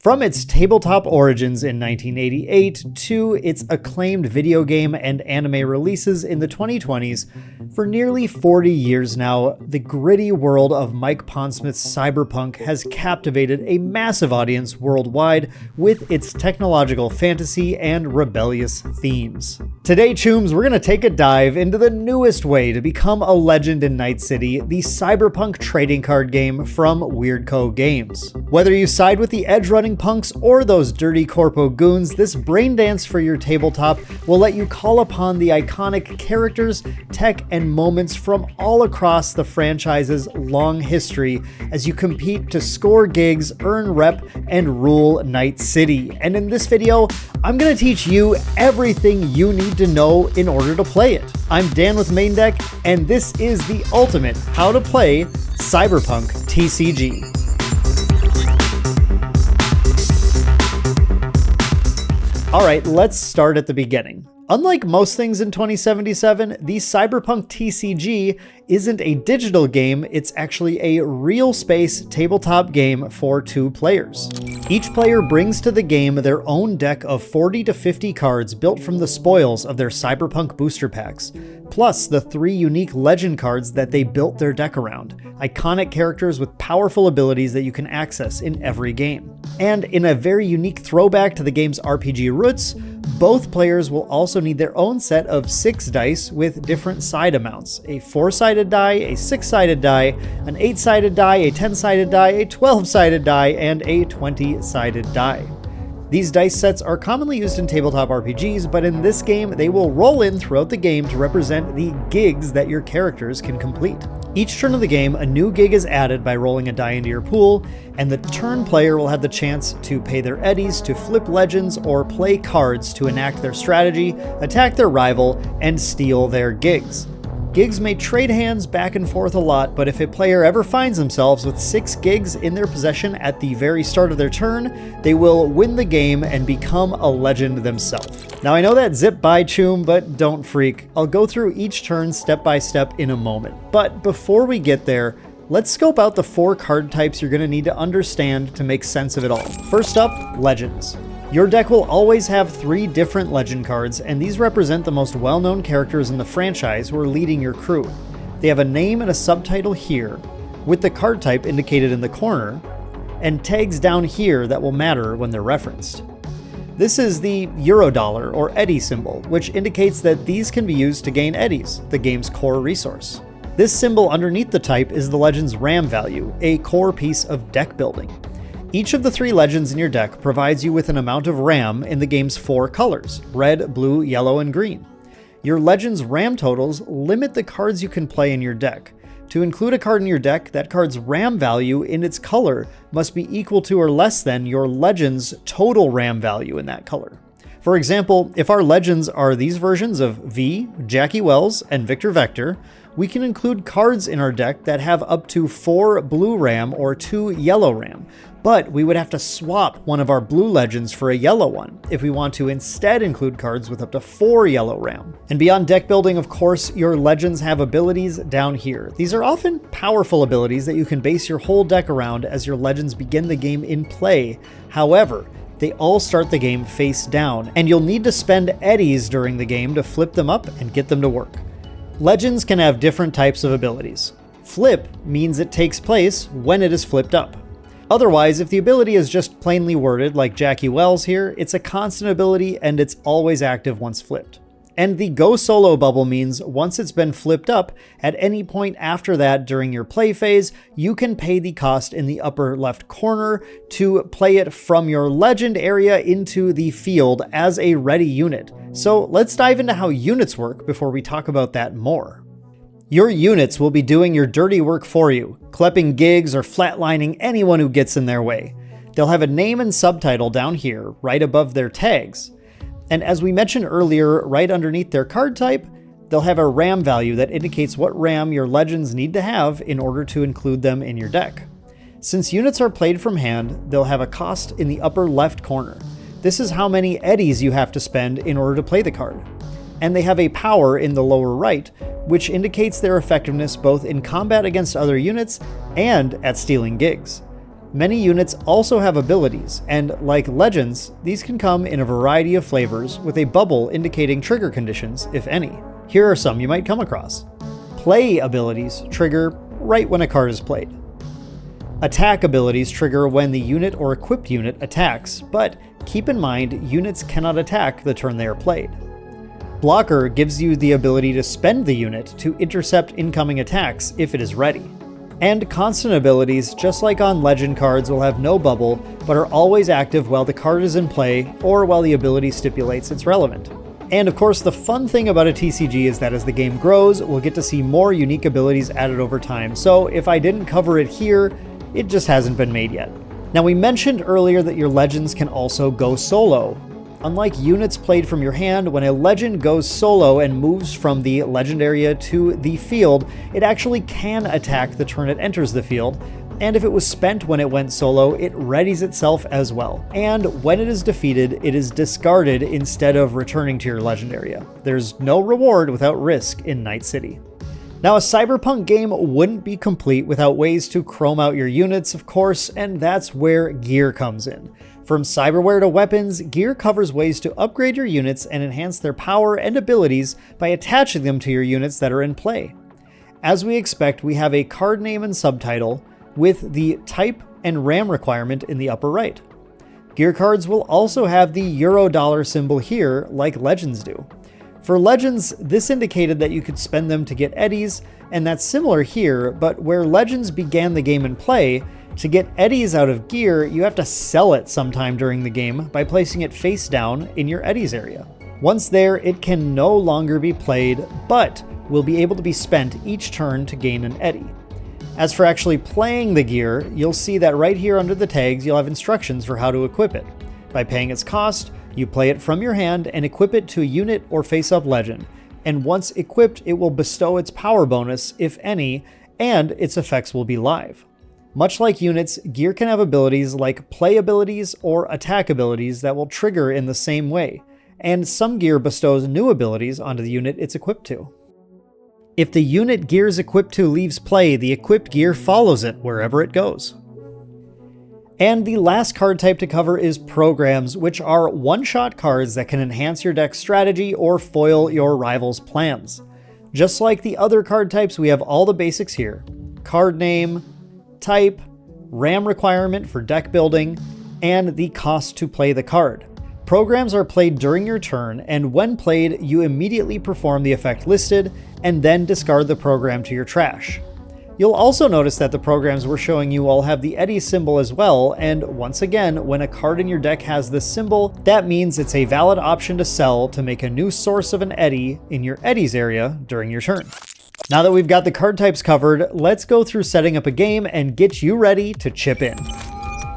From its tabletop origins in 1988 to its acclaimed video game and anime releases in the 2020s, for nearly 40 years now, the gritty world of Mike Pondsmith's Cyberpunk has captivated a massive audience worldwide with its technological fantasy and rebellious themes. Today, chooms, we're going to take a dive into the newest way to become a legend in Night City, the Cyberpunk trading card game from Weirdco Games. Whether you side with the edge-running punks or those dirty corpo goons, this brain dance for your tabletop will let you call upon the iconic characters, tech, and moments from all across the franchise's long history as you compete to score gigs, earn rep, and rule Night City. And in this video, I'm going to teach you everything you need to know in order to play it. I'm Dan with Main Deck, and this is the ultimate how to play Cyberpunk TCG. Alright, let's start at the beginning. Unlike most things in 2077, the Cyberpunk TCG isn't a digital game, it's actually a real space tabletop game for 2 players. Each player brings to the game their own deck of 40 to 50 cards built from the spoils of their Cyberpunk booster packs, plus the 3 unique legend cards that they built their deck around, iconic characters with powerful abilities that you can access in every game. And in a very unique throwback to the game's RPG roots, both players will also need their own set of 6 dice with different side amounts. A 4-sided die, a 6-sided die, an 8-sided die, a 10-sided die, a 12-sided die, and a 20-sided die. These dice sets are commonly used in tabletop RPGs, but in this game, they will roll in throughout the game to represent the gigs that your characters can complete. Each turn of the game, a new gig is added by rolling a die into your pool, and the turn player will have the chance to pay their eddies, to flip legends, or play cards to enact their strategy, attack their rival, and steal their gigs. Gigs may trade hands back and forth a lot, but if a player ever finds themselves with 6 gigs in their possession at the very start of their turn, they will win the game and become a legend themselves. Now I know that zip by, choom, but don't freak. I'll go through each turn step by step in a moment. But before we get there, let's scope out the 4 card types you're going to need to understand to make sense of it all. First up, legends. Your deck will always have 3 different legend cards, and these represent the most well-known characters in the franchise who are leading your crew. They have a name and a subtitle here, with the card type indicated in the corner, and tags down here that will matter when they're referenced. This is the Eurodollar or Eddy symbol, which indicates that these can be used to gain eddies, the game's core resource. This symbol underneath the type is the legend's RAM value, a core piece of deck building. Each of the 3 legends in your deck provides you with an amount of RAM in the game's 4 colors: red, blue, yellow, and green. Your legend's RAM totals limit the cards you can play in your deck. To include a card in your deck, that card's RAM value in its color must be equal to or less than your legend's total RAM value in that color. For example, if our legends are these versions of V, Jackie Wells, and Victor Vector, we can include cards in our deck that have up to 4 blue RAM or 2 yellow RAM, but we would have to swap one of our blue legends for a yellow one if we want to instead include cards with up to 4 yellow RAM. And beyond deck building, of course, your legends have abilities down here. These are often powerful abilities that you can base your whole deck around as your legends begin the game in play. However, they all start the game face down, and you'll need to spend eddies during the game to flip them up and get them to work. Legends can have different types of abilities. Flip means it takes place when it is flipped up. Otherwise, if the ability is just plainly worded like Jackie Wells here, it's a constant ability and it's always active once flipped. And the go solo bubble means once it's been flipped up, at any point after that during your play phase, you can pay the cost in the upper left corner to play it from your legend area into the field as a ready unit. So let's dive into how units work before we talk about that more. Your units will be doing your dirty work for you, clipping gigs or flatlining anyone who gets in their way. They'll have a name and subtitle down here, right above their tags. And as we mentioned earlier, right underneath their card type, they'll have a RAM value that indicates what RAM your legends need to have in order to include them in your deck. Since units are played from hand, they'll have a cost in the upper left corner. This is how many eddies you have to spend in order to play the card. And they have a power in the lower right, which indicates their effectiveness both in combat against other units and at stealing gigs. Many units also have abilities, and like legends, these can come in a variety of flavors with a bubble indicating trigger conditions, if any. Here are some you might come across. Play abilities trigger right when a card is played. Attack abilities trigger when the unit or equipped unit attacks, but keep in mind units cannot attack the turn they are played. Blocker gives you the ability to spend the unit to intercept incoming attacks if it is ready. And constant abilities, just like on legend cards, will have no bubble, but are always active while the card is in play or while the ability stipulates it's relevant. And of course, the fun thing about a TCG is that as the game grows, we'll get to see more unique abilities added over time, so if I didn't cover it here, it just hasn't been made yet. Now, we mentioned earlier that your legends can also go solo. Unlike units played from your hand, when a legend goes solo and moves from the legend area to the field, it actually can attack the turn it enters the field, and if it was spent when it went solo, it readies itself as well. And when it is defeated, it is discarded instead of returning to your legend area. There's no reward without risk in Night City. Now, a Cyberpunk game wouldn't be complete without ways to chrome out your units, of course, and that's where gear comes in. From cyberware to weapons, gear covers ways to upgrade your units and enhance their power and abilities by attaching them to your units that are in play. As we expect, we have a card name and subtitle with the type and RAM requirement in the upper right. Gear cards will also have the Eurodollar symbol here, like Legends do. For Legends, this indicated that you could spend them to get eddies, and that's similar here, but where Legends began the game in play, to get eddies out of gear, you have to sell it sometime during the game by placing it face down in your eddies area. Once there, it can no longer be played, but will be able to be spent each turn to gain an eddy. As for actually playing the gear, you'll see that right here under the tags, you'll have instructions for how to equip it. By paying its cost, you play it from your hand and equip it to a unit or face-up legend, and once equipped, it will bestow its power bonus, if any, and its effects will be live. Much like units, gear can have abilities like play abilities or attack abilities that will trigger in the same way, and some gear bestows new abilities onto the unit it's equipped to. If the unit gear is equipped to leaves play, the equipped gear follows it wherever it goes. And the last card type to cover is programs, which are one-shot cards that can enhance your deck's strategy or foil your rival's plans. Just like the other card types, we have all the basics here. Card name, type, RAM requirement for deck building, and the cost to play the card. Programs are played during your turn, and when played, you immediately perform the effect listed, and then discard the program to your trash. You'll also notice that the programs we're showing you all have the Eddy symbol as well, and once again, when a card in your deck has this symbol, that means it's a valid option to sell to make a new source of an Eddy in your Eddies area during your turn. Now that we've got the card types covered, let's go through setting up a game and get you ready to chip in.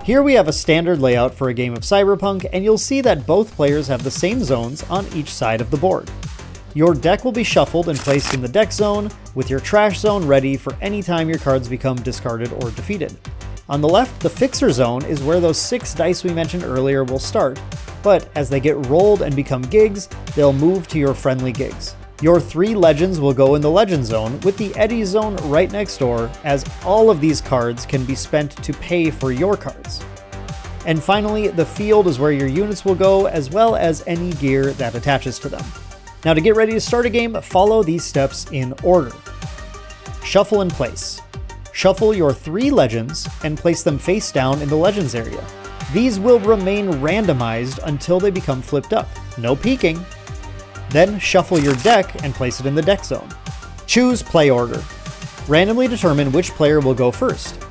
Here we have a standard layout for a game of Cyberpunk, and you'll see that both players have the same zones on each side of the board. Your deck will be shuffled and placed in the deck zone, with your trash zone ready for any time your cards become discarded or defeated. On the left, the fixer zone is where those 6 dice we mentioned earlier will start, but as they get rolled and become gigs, they'll move to your friendly gigs. Your 3 legends will go in the legend zone, with the Eddy zone right next door, as all of these cards can be spent to pay for your cards. And finally, the field is where your units will go, as well as any gear that attaches to them. Now to get ready to start a game, follow these steps in order. Shuffle in place. Shuffle your 3 legends and place them face down in the legends area. These will remain randomized until they become flipped up. No peeking. Then shuffle your deck and place it in the deck zone. Choose play order. Randomly determine which player will go first.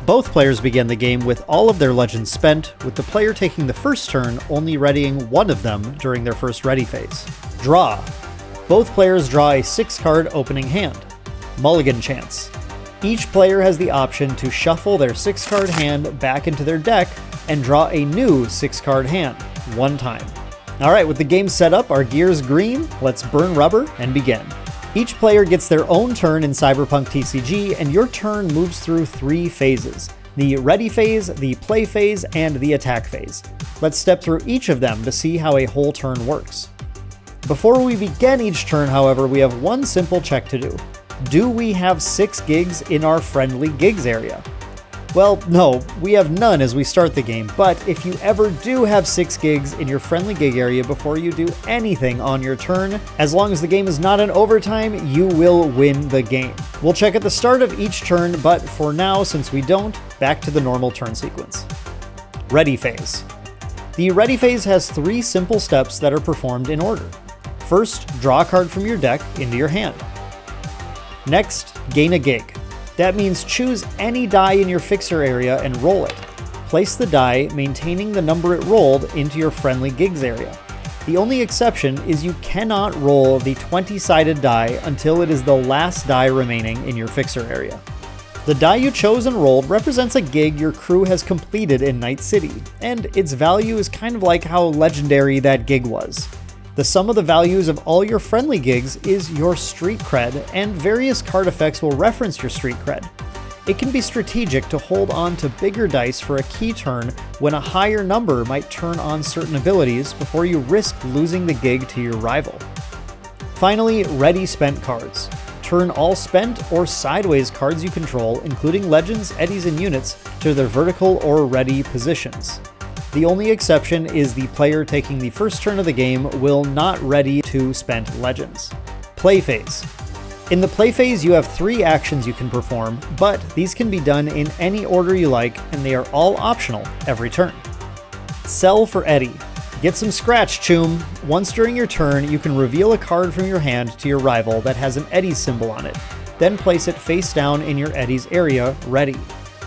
Both players begin the game with all of their legends spent, with the player taking the first turn only readying one of them during their first ready phase. Draw. Both players draw a 6-card opening hand. Mulligan chance. Each player has the option to shuffle their 6-card hand back into their deck and draw a new 6-card hand, one time. Alright, with the game set up, our gear's green, let's burn rubber and begin. Each player gets their own turn in Cyberpunk TCG, and your turn moves through 3 phases: the ready phase, the play phase, and the attack phase. Let's step through each of them to see how a whole turn works. Before we begin each turn, however, we have one simple check to do. Do we have 6 gigs in our friendly gigs area? Well, no, we have none as we start the game, but if you ever do have 6 gigs in your friendly gig area before you do anything on your turn, as long as the game is not in overtime, you will win the game. We'll check at the start of each turn, but for now, since we don't, back to the normal turn sequence. Ready phase. The ready phase has 3 simple steps that are performed in order. First, draw a card from your deck into your hand. Next, gain a gig. That means choose any die in your fixer area and roll it. Place the die, maintaining the number it rolled, into your friendly gigs area. The only exception is you cannot roll the 20-sided die until it is the last die remaining in your fixer area. The die you chose and rolled represents a gig your crew has completed in Night City, and its value is kind of like how legendary that gig was. The sum of the values of all your friendly gigs is your street cred, and various card effects will reference your street cred. It can be strategic to hold on to bigger dice for a key turn when a higher number might turn on certain abilities before you risk losing the gig to your rival. Finally, ready spent cards. Turn all spent or sideways cards you control, including legends, eddies, and units, to their vertical or ready positions. The only exception is the player taking the first turn of the game will not ready 2 spent legends. Play phase. In the play phase, you have 3 actions you can perform, but these can be done in any order you like, and they are all optional every turn. Sell for Eddy. Get some scratch, choom. Once during your turn, you can reveal a card from your hand to your rival that has an Eddy symbol on it. Then place it face down in your Eddy's area, ready.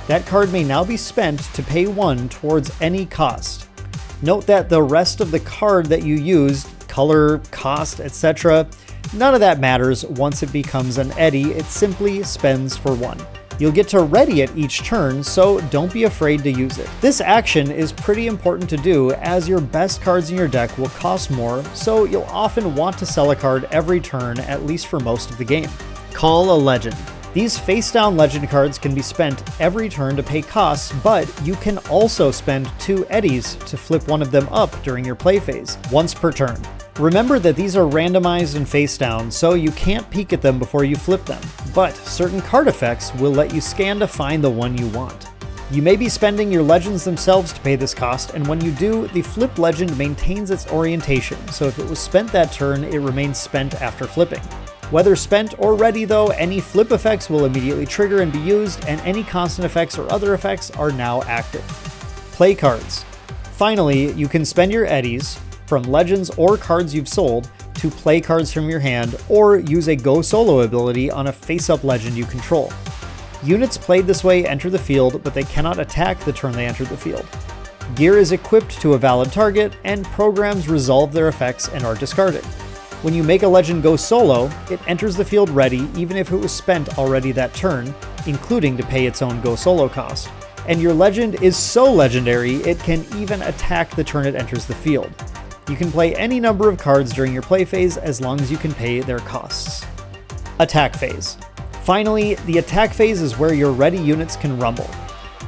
That card may now be spent to pay 1 towards any cost. Note that the rest of the card that you used, color, cost, etc., none of that matters once it becomes an Eddy, it simply spends for 1. You'll get to ready it each turn, so don't be afraid to use it. This action is pretty important to do as your best cards in your deck will cost more, so you'll often want to sell a card every turn, at least for most of the game. Call a legend. These face-down legend cards can be spent every turn to pay costs, but you can also spend 2 eddies to flip one of them up during your play phase, once per turn. Remember that these are randomized and face-down, so you can't peek at them before you flip them, but certain card effects will let you scan to find the one you want. You may be spending your legends themselves to pay this cost, and when you do, the flipped legend maintains its orientation, so if it was spent that turn, it remains spent after flipping. Whether spent or ready though, any flip effects will immediately trigger and be used, and any constant effects or other effects are now active. Play cards. Finally, you can spend your eddies, from legends or cards you've sold, to play cards from your hand, or use a go solo ability on a face-up legend you control. Units played this way enter the field, but they cannot attack the turn they enter the field. Gear is equipped to a valid target, and programs resolve their effects and are discarded. When you make a legend go solo, it enters the field ready even if it was spent already that turn, including to pay its own go solo cost. And your legend is so legendary, it can even attack the turn it enters the field. You can play any number of cards during your play phase as long as you can pay their costs. Attack phase. Finally, the attack phase is where your ready units can rumble.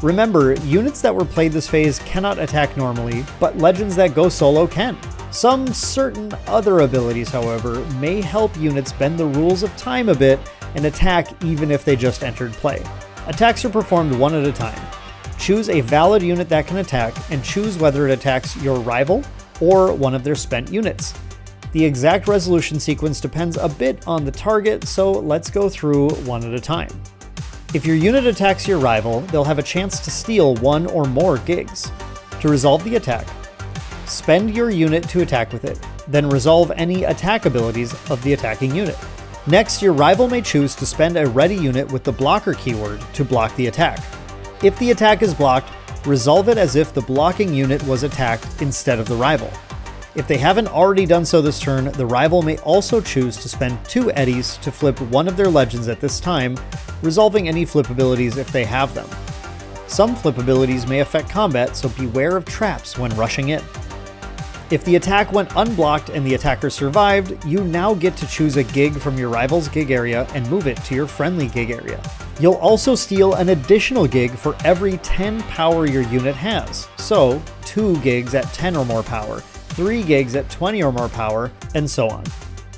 Remember, units that were played this phase cannot attack normally, but legends that go solo can. Some certain other abilities, however, may help units bend the rules of time a bit and attack even if they just entered play. Attacks are performed one at a time. Choose a valid unit that can attack, and choose whether it attacks your rival or one of their spent units. The exact resolution sequence depends a bit on the target, so let's go through one at a time. If your unit attacks your rival, they'll have a chance to steal 1 or more gigs. To resolve the attack, spend your unit to attack with it, then resolve any attack abilities of the attacking unit. Next, your rival may choose to spend a ready unit with the blocker keyword to block the attack. If the attack is blocked, resolve it as if the blocking unit was attacked instead of the rival. If they haven't already done so this turn, the rival may also choose to spend 2 eddies to flip one of their legends at this time, resolving any flip abilities if they have them. Some flip abilities may affect combat, so beware of traps when rushing in. If the attack went unblocked and the attacker survived, you now get to choose a gig from your rival's gig area and move it to your friendly gig area. You'll also steal an additional gig for every 10 power your unit has, so 2 gigs at 10 or more power, 3 gigs at 20 or more power, and so on.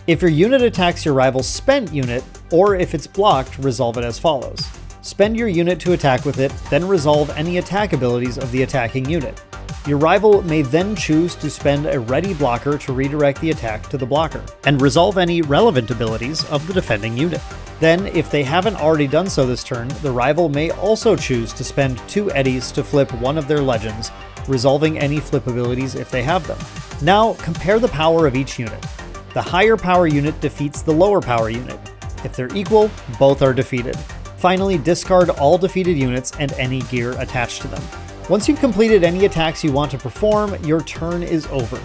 If your unit attacks your rival's spent unit, or if it's blocked, resolve it as follows. Spend your unit to attack with it, then resolve any attack abilities of the attacking unit. Your rival may then choose to spend a ready blocker to redirect the attack to the blocker, and resolve any relevant abilities of the defending unit. Then, if they haven't already done so this turn, the rival may also choose to spend 2 eddies to flip one of their legends, resolving any flip abilities if they have them. Now, compare the power of each unit. The higher power unit defeats the lower power unit. If they're equal, both are defeated. Finally, discard all defeated units and any gear attached to them. Once you've completed any attacks you want to perform, your turn is over.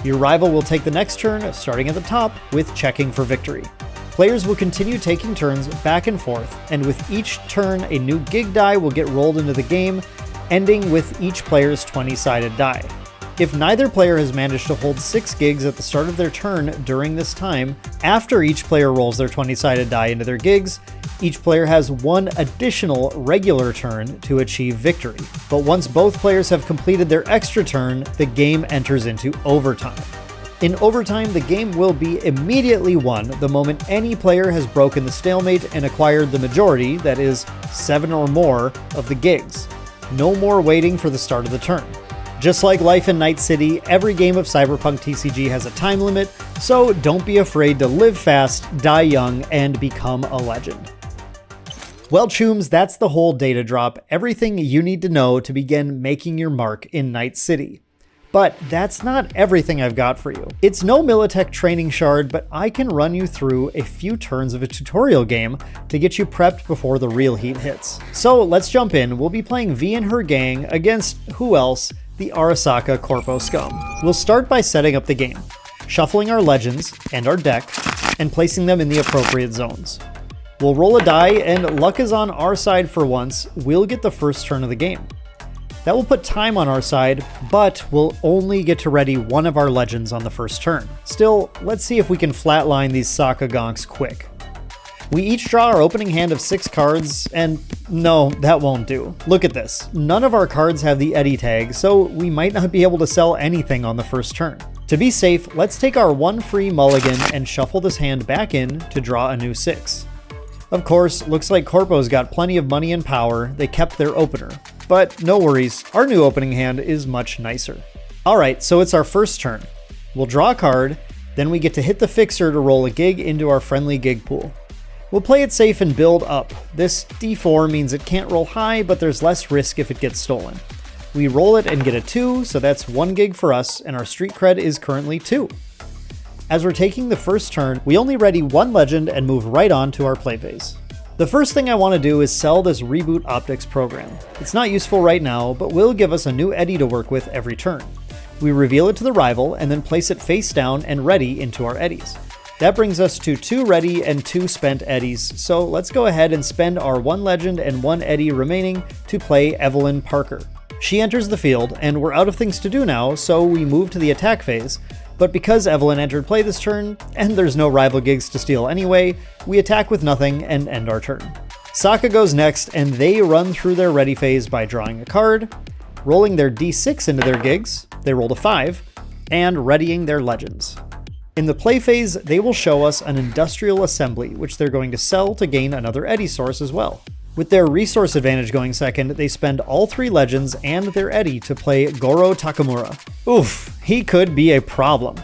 Your rival will take the next turn, starting at the top, with checking for victory. Players will continue taking turns back and forth, and with each turn, a new gig die will get rolled into the game, ending with each player's 20-sided die. If neither player has managed to hold 6 gigs at the start of their turn during this time, after each player rolls their 20-sided die into their gigs, each player has 1 additional regular turn to achieve victory. But once both players have completed their extra turn, the game enters into overtime. In overtime, the game will be immediately won the moment any player has broken the stalemate and acquired the majority, that is, 7 or more, of the gigs. No more waiting for the start of the turn. Just like life in Night City, every game of Cyberpunk TCG has a time limit, so don't be afraid to live fast, die young, and become a legend. Well, chooms, that's the whole data drop, everything you need to know to begin making your mark in Night City. But that's not everything I've got for you. It's no Militech training shard, but I can run you through a few turns of a tutorial game to get you prepped before the real heat hits. So let's jump in. We'll be playing V and her gang against, who else? The Arasaka Corpo scum. We'll start by setting up the game, shuffling our legends and our deck, and placing them in the appropriate zones. We'll roll a die, and luck is on our side for once. We'll get the first turn of the game. That will put time on our side, but we'll only get to ready one of our legends on the first turn. Still, let's see if we can flatline these Saka gonks quick. We each draw our opening hand of 6 cards, and no, that won't do. Look at this. None of our cards have the Eddy tag, so we might not be able to sell anything on the first turn. To be safe, let's take our 1 free mulligan and shuffle this hand back in to draw a new 6. Of course, looks like Corpo's got plenty of money and power. They kept their opener. But no worries, our new opening hand is much nicer. Alright, so it's our first turn. We'll draw a card, then we get to hit the fixer to roll a gig into our friendly gig pool. We'll play it safe and build up. This D4 means it can't roll high, but there's less risk if it gets stolen. We roll it and get a 2, so that's 1 gig for us, and our street cred is currently 2. As we're taking the first turn, we only ready 1 legend and move right on to our play phase. The first thing I want to do is sell this Reboot Optics program. It's not useful right now, but will give us a new Eddy to work with every turn. We reveal it to the rival and then place it face down and ready into our Eddies. That brings us to 2 ready and 2 spent Eddies, so let's go ahead and spend our 1 legend and 1 Eddy remaining to play Evelyn Parker. She enters the field, and we're out of things to do now, so we move to the attack phase. But because Evelyn entered play this turn, and there's no rival gigs to steal anyway, we attack with nothing and end our turn. Saka goes next, and they run through their ready phase by drawing a card, rolling their D6 into their gigs, they rolled a 5, and readying their legends. In the play phase, they will show us an industrial assembly, which they're going to sell to gain another Eddy source as well. With their resource advantage going second, they spend all 3 legends and their Eddy to play Goro Takamura. Oof, he could be a problem.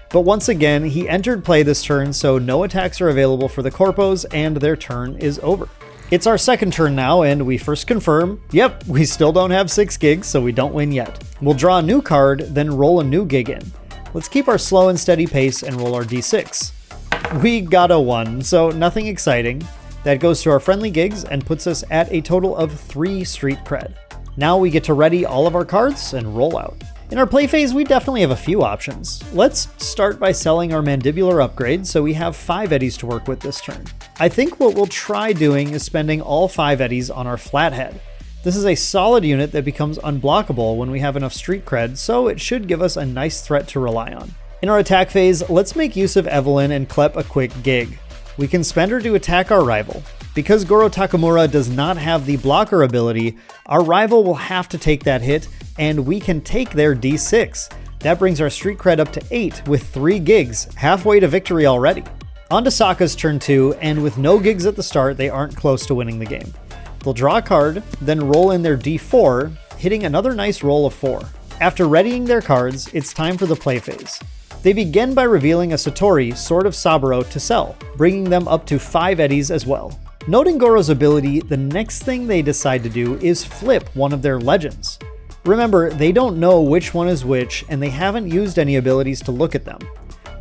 But once again, he entered play this turn, so no attacks are available for the Corpos, and their turn is over. It's our second turn now, and we first confirm, yep, we still don't have 6 gigs, so we don't win yet. We'll draw a new card, then roll a new gig in. Let's keep our slow and steady pace and roll our D6. We got a 1, so nothing exciting. That goes to our friendly gigs and puts us at a total of 3 street cred. Now we get to ready all of our cards and roll out. In our play phase, we definitely have a few options. Let's start by selling our mandibular upgrade so we have 5 Eddies to work with this turn. I think what we'll try doing is spending all 5 Eddies on our flathead. This is a solid unit that becomes unblockable when we have enough street cred, so it should give us a nice threat to rely on. In our attack phase, let's make use of Evelyn and clep a quick gig. We can spend her to attack our rival. Because Goro Takamura does not have the blocker ability, our rival will have to take that hit, and we can take their D6. That brings our street cred up to 8 with 3 gigs, halfway to victory already. On to Saka's turn 2, and with no gigs at the start, they aren't close to winning the game. They'll draw a card, then roll in their d4, hitting another nice roll of 4. After readying their cards, it's time for the play phase. They begin by revealing a Satori, Sword of Saburo, to sell, bringing them up to 5 eddies as well. Noting Goro's ability, the next thing they decide to do is flip one of their legends. Remember, they don't know which one is which, and they haven't used any abilities to look at them.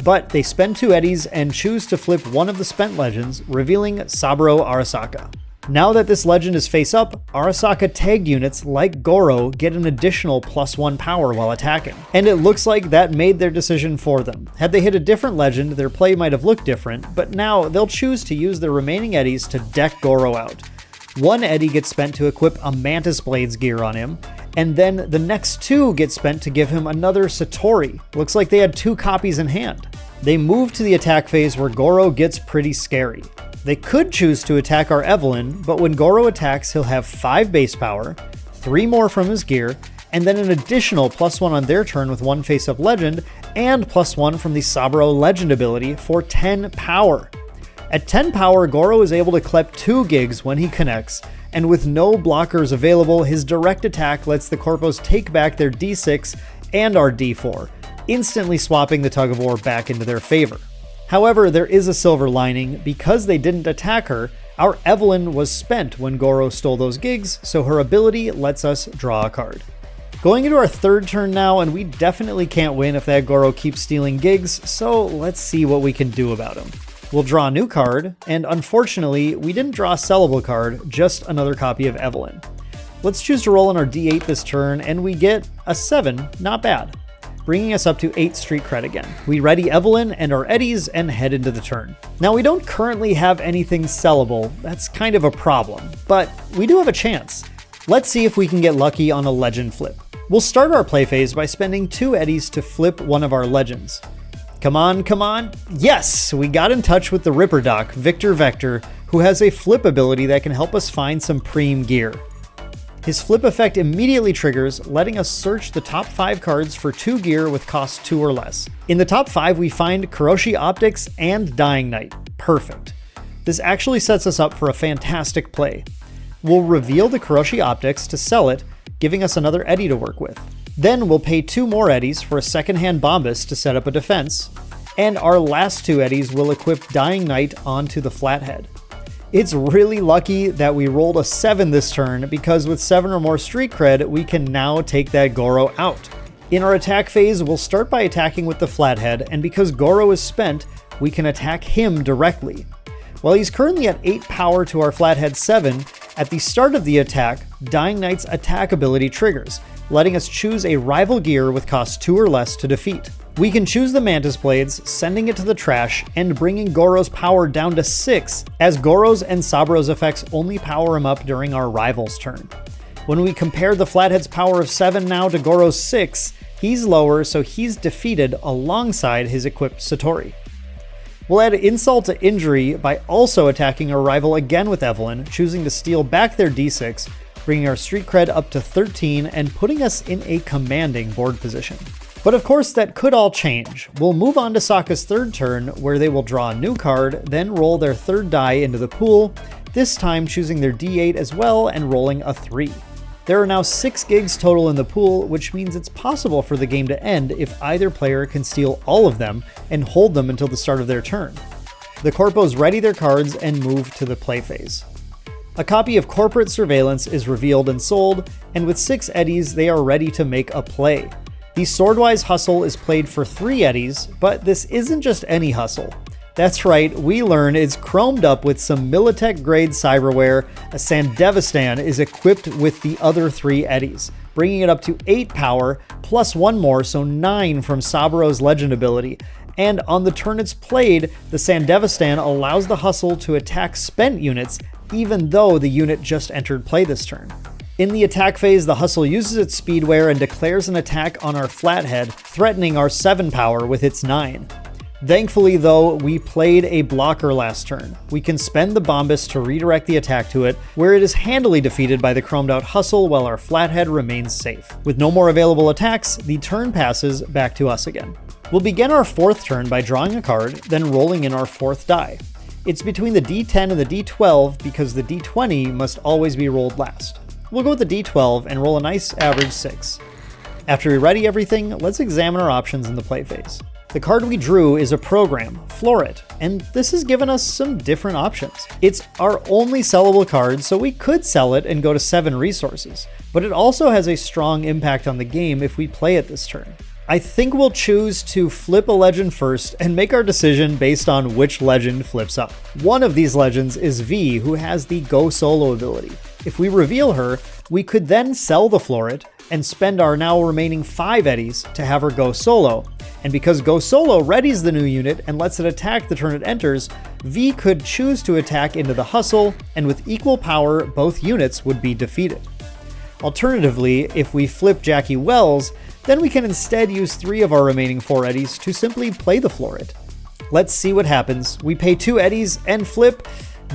But they spend 2 eddies and choose to flip one of the spent legends, revealing Saburo Arasaka. Now that this legend is face up, Arasaka tagged units like Goro get an additional +1 power while attacking. And it looks like that made their decision for them. Had they hit a different legend, their play might have looked different, but now they'll choose to use their remaining eddies to deck Goro out. One eddy gets spent to equip a Mantis Blades gear on him, and then the next 2 get spent to give him another Satori. Looks like they had 2 copies in hand. They move to the attack phase where Goro gets pretty scary. They could choose to attack our Evelyn, but when Goro attacks, he'll have 5 base power, 3 more from his gear, and then an additional +1 on their turn with 1 face-up legend, and +1 from the Saburo legend ability for 10 power. At 10 power, Goro is able to collect 2 gigs when he connects, and with no blockers available, his direct attack lets the Corpos take back their d6 and our d4, instantly swapping the tug-of-war back into their favor. However, there is a silver lining. Because they didn't attack her, our Evelyn was spent when Goro stole those gigs, so her ability lets us draw a card. Going into our 3rd turn now, and we definitely can't win if that Goro keeps stealing gigs, so let's see what we can do about him. We'll draw a new card, and unfortunately, we didn't draw a sellable card, just another copy of Evelyn. Let's choose to roll on our d8 this turn, and we get a 7, not bad, bringing us up to 8 street cred again. We ready Evelyn and our eddies and head into the turn. Now, we don't currently have anything sellable. That's kind of a problem, but we do have a chance. Let's see if we can get lucky on a legend flip. We'll start our play phase by spending 2 eddies to flip one of our legends. Come on, come on. Yes, we got in touch with the Ripper Doc, Victor Vector, who has a flip ability that can help us find some preem gear. His flip effect immediately triggers, letting us search the top 5 cards for 2 gear with cost 2 or less. In the top 5, we find Kuroshi Optics and Dying Knight. Perfect. This actually sets us up for a fantastic play. We'll reveal the Kuroshi Optics to sell it, giving us another eddy to work with. Then we'll pay 2 more eddies for a second-hand Bombus to set up a defense, and our last 2 eddies will equip Dying Knight onto the Flathead. It's really lucky that we rolled a 7 this turn, because with 7 or more street cred, we can now take that Goro out. In our attack phase, we'll start by attacking with the Flathead, and because Goro is spent, we can attack him directly. While he's currently at 8 power to our Flathead 7, at the start of the attack, Dying Knight's attack ability triggers, letting us choose a rival gear with cost 2 or less to defeat. We can choose the Mantis Blades, sending it to the trash, and bringing Goro's power down to 6, as Goro's and Saburo's effects only power him up during our rival's turn. When we compare the Flathead's power of 7 now to Goro's 6, he's lower, so he's defeated alongside his equipped Satori. We'll add insult to injury by also attacking our rival again with Evelyn, choosing to steal back their d6, bringing our street cred up to 13 and putting us in a commanding board position. But of course, that could all change. We'll move on to Sokka's 3rd turn, where they will draw a new card, then roll their 3rd die into the pool, this time choosing their d8 as well and rolling a 3. There are now 6 gigs total in the pool, which means it's possible for the game to end if either player can steal all of them and hold them until the start of their turn. The Corpos ready their cards and move to the play phase. A copy of Corporate Surveillance is revealed and sold, and with 6 eddies, they are ready to make a play. The Swordwise Hustle is played for 3 eddies, but this isn't just any hustle. That's right, we learn it's chromed up with some Militech-grade cyberware. A Sandevistan is equipped with the other 3 eddies, bringing it up to 8 power, plus 1 more, so 9 from Saburo's legend ability. And on the turn it's played, the Sandevistan allows the hustle to attack spent units, even though the unit just entered play this turn. In the attack phase, the hustle uses its speedwear and declares an attack on our Flathead, threatening our 7 power with its 9. Thankfully though, we played a blocker last turn. We can spend the Bombus to redirect the attack to it, where it is handily defeated by the chromed out hustle while our Flathead remains safe. With no more available attacks, the turn passes back to us again. We'll begin our 4th turn by drawing a card, then rolling in our 4th die. It's between the D10 and the D12 because the D20 must always be rolled last. We'll go with the D12 and roll a nice average 6. After we ready everything, let's examine our options in the play phase. The card we drew is a program, Floret, and this has given us some different options. It's our only sellable card, so we could sell it and go to 7 resources, but it also has a strong impact on the game if we play it this turn. I think we'll choose to flip a legend first and make our decision based on which legend flips up. One of these legends is V, who has the Go Solo ability. If we reveal her, we could then sell the Floret and spend our now remaining 5 eddies to have her go solo. And because Go Solo readies the new unit and lets it attack the turn it enters, V could choose to attack into the hustle, and with equal power, both units would be defeated. Alternatively, if we flip Jackie Wells, then we can instead use 3 of our remaining 4 eddies to simply play the Floret. Let's see what happens. We pay 2 eddies and flip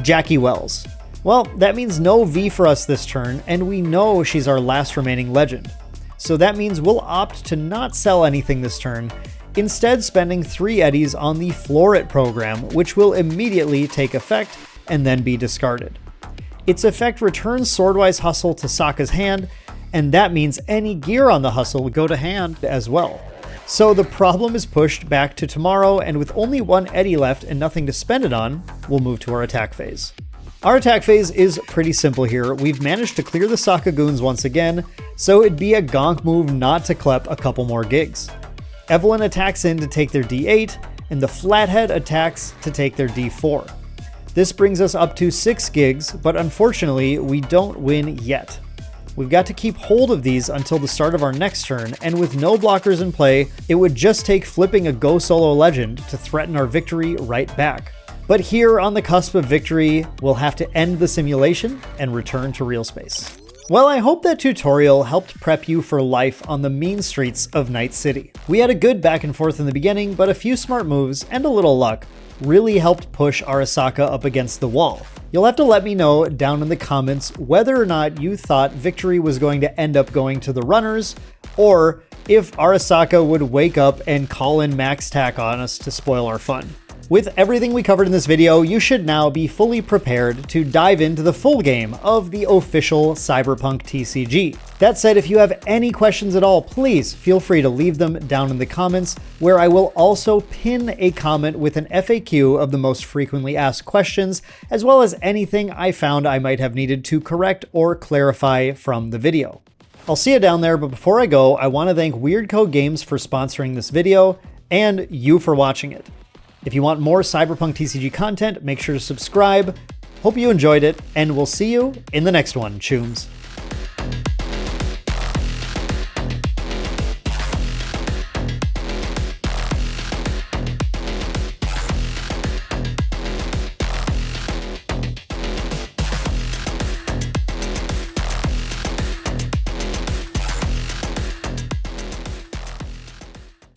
Jackie Wells. Well, that means no V for us this turn, and we know she's our last remaining legend. So that means we'll opt to not sell anything this turn, instead spending 3 eddies on the Floret program, which will immediately take effect and then be discarded. Its effect returns Swordwise Hustle to Sokka's hand, and that means any gear on the hustle would go to hand as well. So the problem is pushed back to tomorrow, and with only 1 eddy left and nothing to spend it on, we'll move to our attack phase. Our attack phase is pretty simple here. We've managed to clear the Sokka goons once again, so it'd be a gonk move not to klep a couple more gigs. Evelyn attacks in to take their D8, and the Flathead attacks to take their D4. This brings us up to 6 gigs, but unfortunately, we don't win yet. We've got to keep hold of these until the start of our next turn, and with no blockers in play, it would just take flipping a Go Solo legend to threaten our victory right back. But here on the cusp of victory, we'll have to end the simulation and return to real space. Well, I hope that tutorial helped prep you for life on the mean streets of Night City. We had a good back and forth in the beginning, but a few smart moves and a little luck really helped push Arasaka up against the wall. You'll have to let me know down in the comments whether or not you thought victory was going to end up going to the runners, or if Arasaka would wake up and call in max tack on us to spoil our fun. With everything we covered in this video, you should now be fully prepared to dive into the full game of the official Cyberpunk TCG. That said, if you have any questions at all, please feel free to leave them down in the comments, where I will also pin a comment with an FAQ of the most frequently asked questions, as well as anything I found I might have needed to correct or clarify from the video. I'll see you down there, but before I go, I want to thank Weird Code Games for sponsoring this video, and you for watching it. If you want more Cyberpunk TCG content, make sure to subscribe. Hope you enjoyed it, and we'll see you in the next one, chooms.